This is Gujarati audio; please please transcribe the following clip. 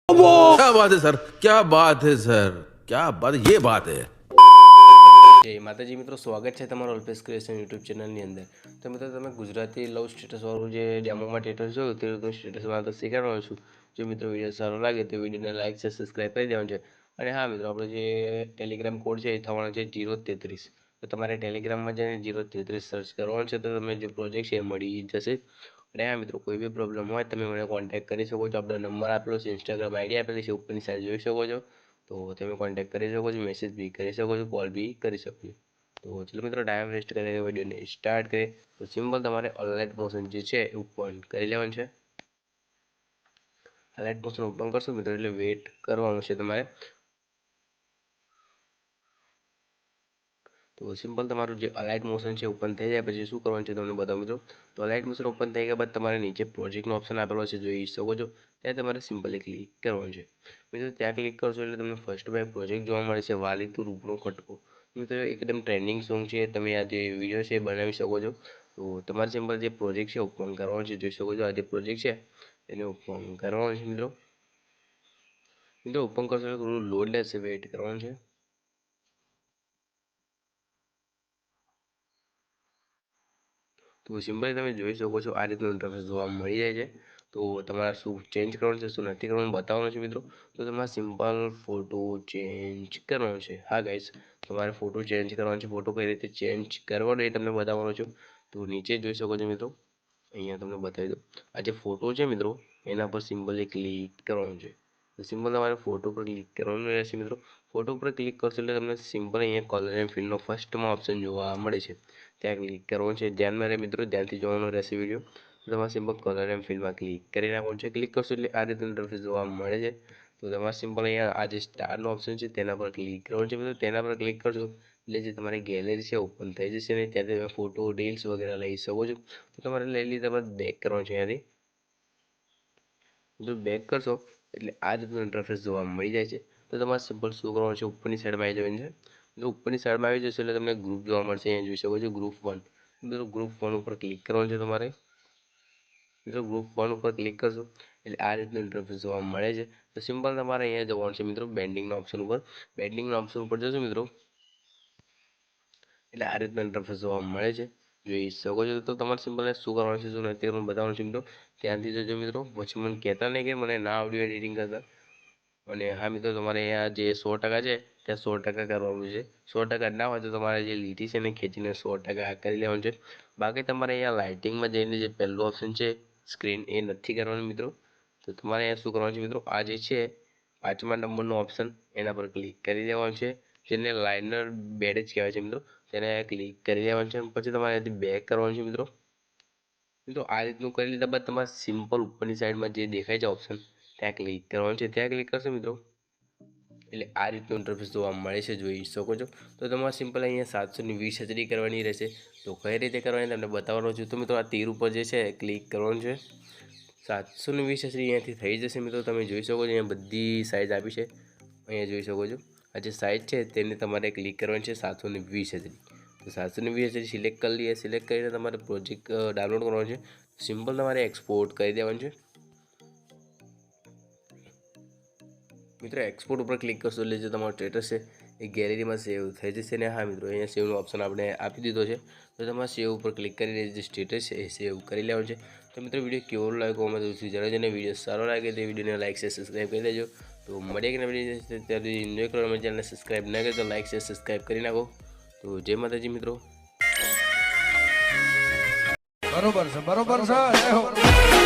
क्या बात है सर, क्या बात है सर, क्या बात, ये बात है। જય માતાજી મિત્રો, સ્વાગત છે તમારું અલ્પેશ ક્રિએશન યુટ્યુબ ચેનલની અંદર. તો મિત્રો તમે ગુજરાતી લવ સ્ટેટસવાળું જે ડેમોમાં સ્ટેટસ જોયું તે રીતનું સ્ટેટસમાં તો શીખવાડવાનું છું. જો મિત્રો વિડીયો સારો લાગે તો વિડીયોને લાઇક છે, સબસ્ક્રાઈબ કરી દેવાનું છે. અને હા મિત્રો, આપણો જે ટેલિગ્રામ કોડ છે એ થવાનો છે 033. તો તમારે ટેલિગ્રામમાં જઈને 033 સર્ચ કરવાનું છે તો તમે જે પ્રોજેક્ટ છે એ મળી જશે. અને હા મિત્રો, કોઈ બી પ્રોબ્લેમ હોય તમે મને કોન્ટેક્ટ કરી શકો છો. આપણો નંબર આપેલો છે, ઇન્સ્ટાગ્રામ આઈડી આપેલી છે, ઉપરની સાઈડ જોઈ શકો છો. તો તમે કોન્ટેક્ટ કરી શકો છો, મેસેજ બી કરી શકો છો, કોલ બી કરી શકો છો. તો ચલો મિત્રો, ટાઈમ વેસ્ટ કરીને વિડીયોને સ્ટાર્ટ કરીએ. તો સિમ્પલ તમારે અલાઇટ મોશન જે છે એ ઓપન કરી લેવાનું છે. અલાઇટ મોશન ઓપન કરશો મિત્રો એટલે વેઇટ કરવાનું છે તમારે. તો સિમ્પલ તમારું જે અલાઇટ મોશન છે ઓપન થઈ જાય પછી શું કરવાનું છે તમને બતાવું મિત્રો. તો અલાઇટ મોશન ઓપન થઈ ગયા બાદ તમારે નીચે પ્રોજેક્ટનો ઓપ્શન આપેલો છે, જોઈ શકો છો. ત્યાં તમારે સિમ્પલી ક્લિક કરવાનું છે. મિત્રો ત્યાં ક્લિક કરશો એટલે તમને ફર્સ્ટ બાય પ્રોજેક્ટ જોવા મળે છે, વાલી તું રૂપનો ખટકો. મિત્રો એકદમ ટ્રેન્ડિંગ સોંગ છે, તમે આ જે વિડીયો છે એ બનાવી શકો છો. તો તમારે સિમ્પલ જે પ્રોજેક્ટ છે ઓપન કરવાનો છે, જોઈ શકો છો. આ જે પ્રોજેક્ટ છે એને ઓપન કરવાનો છે મિત્રો. મિત્રો ઓપન કરશો એટલે થોડું લોડ લેશે, વેઇટ કરવાનું છે. તો સિમ્પલી તમે જોઈ શકો છો આ રીતનું ઇન્ટરફેસ જોવા મળી જાય છે. તો તમારે શું ચેન્જ કરવાનું છે, શું નથી કરવાનું બતાવવાનું છે મિત્રો. તો તમારે સિમ્પલ ફોટો ચેન્જ કરવાનો છે. હા ગાઈસ, તમારે ફોટો ચેન્જ કરવાનો છે. ફોટો કઈ રીતે ચેન્જ કરવાનો એ તમને બતાવવાનો છું. તો નીચે જોઈ શકો છો મિત્રો, અહીંયા તમને બતાવી દો. આ જે ફોટો છે મિત્રો એના પર સિમ્પલી ક્લિક કરવાનું છે. તો સિમ્પલ તમારે ફોટો પર ક્લિક કરવાનું રહેશે મિત્રો. ફોટો પર ક્લિક કરશો એટલે તમને સિમ્પલ અહીંયા કલર એન્ડ ફિલનો ફર્સ્ટમાં ઓપ્શન જોવા મળે છે. ત્યાં ક્લિક કરવાનું છે. ધ્યાનમાં રહે મિત્રો, ધ્યાનથી જોવાનો રહેશે વિડીયો. તમારે સિમ્પલ કલર એન્ડ ફિલમાં ક્લિક કરી નાખવાનું છે. ક્લિક કરશો એટલે આ રીતનું ઇન્ટરફેસ જોવા મળે છે. તો તમારે સિમ્પલ અહીંયા આ જે સ્ટારનો ઓપ્શન છે તેના પર ક્લિક કરવાનું છે મિત્રો. તેના પર ક્લિક કરશો એટલે જે તમારી ગેલેરી છે ઓપન થઈ જશે ને ત્યાંથી તમે ફોટો રીલ્સ વગેરે લઈ શકો છો. તો તમારે લઈ લીધા બાદ બેક કરવાનું છે. અહીંયાથી જો બેક કરશો એટલે આ રીતનું ઇન્ટરફેસ જોવા મળી જાય છે. તો તમારે સિમ્પલ શું કરવાનું છે, ઉપરની સાઈડમાં આવી જવાનું છે. જો ઉપરની સાઈડમાં આવી જશે એટલે તમને ગ્રુપ જોવા મળશે. અહીંયા જોઈ શકો છો ગ્રુપ 1. મિત્રો ગ્રુપ 1 ઉપર ક્લિક કરવાનું છે તમારે. મિત્રો ગ્રુપ 1 ઉપર ક્લિક કરશો એટલે આ રીતનું ઇન્ટરફેસ જોવા મળે છે. તો સિમ્પલ તમારે અહીંયા જવાનું છે મિત્રો બેન્ડિંગના ઓપ્શન ઉપર. બેન્ડિંગના ઓપ્શન ઉપર જશો મિત્રો એટલે આ રીતનું ઇન્ટરફેસ જોવા મળે છે, જોઈ શકો છો. તો તમારે સિમ્પલ શું કરવાનું છે, શું નથી કરવાનું બતાવવાનું છે મિત્રો. ધ્યાનથી જજો મિત્રો, પછી મને કહેતા નહીં કે મને ના આવડ્યું એડિટિંગ કરતા. અને હા મિત્રો, તમારે અહીંયા જે 100% છે ત્યાં 100% કરવાનું છે. 100% ના હોય તો તમારે જે લીટી છે એને ખેંચીને 100% કરી લેવાનું છે. બાકી તમારે અહીંયા લાઇટિંગમાં જઈને જે પહેલું ઓપ્શન છે સ્ક્રીન, એ નથી કરવાનું મિત્રો. તો તમારે અહીંયા શું કરવાનું છે મિત્રો, આ જે છે 5મા નંબરનો ઓપ્શન એના પર ક્લિક કરી દેવાનું છે, જેને લાઇનર બેડ જ કહેવાય છે મિત્રો. તેને ક્લિક કરી દેવાનું છે. પછી તમારે અહીંયાથી બેક કરવાનું છે મિત્રો. મિત્રો આ રીતનું કરી લીધા બાદ તમારે સિમ્પલ ઉપરની સાઈડમાં જે દેખાય છે ઓપ્શન ત્યાં ક્લિક કરવાનું છે. ત્યાં ક્લિક કરશો મિત્રો એટલે આ રીતનું ઇન્ટરફેસ જોવા મળે છે, જોઈ શકો છો. તો તમારે સિમ્પલ અહીંયા 720 HD કરવાની રહેશે. તો કઈ રીતે કરવાની તમને બતાવવાનો છું. તો મિત્રો આ તીર ઉપર જે છે ક્લિક કરવાનું છે. 720 HD અહીંયાથી થઈ જશે મિત્રો. તમે જોઈ શકો છો અહીંયા બધી સાઇઝ આપી છે, અહીંયા જોઈ શકો છો. આ જે સાઇઝ છે તેને તમારે ક્લિક કરવાની છે 720 HD. તો 720 HD સિલેક્ટ કરી લઈએ. સિલેક્ટ કરીને તમારે પ્રોજેક્ટ ડાઉનલોડ કરવાનો છે. સિમ્પલ તમારે એક્સપોર્ટ કરી દેવાનું છે મિત્રો. એક્સપોર્ટ ઉપર ક્લિક કરશો એટલે જે તમારો સ્ટેટસ છે એ ગેલેરીમાં સેવ થઈ જશે. ને હા મિત્રો, અહીંયા સેવનો ઓપ્શન આપણે આપી દીધો છે. તો તમારે સેવ ઉપર ક્લિક કરીને જે સ્ટેટસ છે એ સેવ કરી લેવાનું છે. તો મિત્રો વિડીયો કેવો લાગ્યો અમે તો જણાવજો. ને વિડીયો સારો લાગે તો વિડીયોને લાઈક છે, સબસ્ક્રાઈબ કરી દેજો. તો મળીએ કે વિડીયો ત્યારે એન્જોય કરો. અમે ચેનલને સબસ્ક્રાઈબ ના કરી તો લાઈક છે, સબસ્ક્રાઈબ કરી નાખો. તો જય માતાજી મિત્રો. બરોબર છે, બરોબર છે.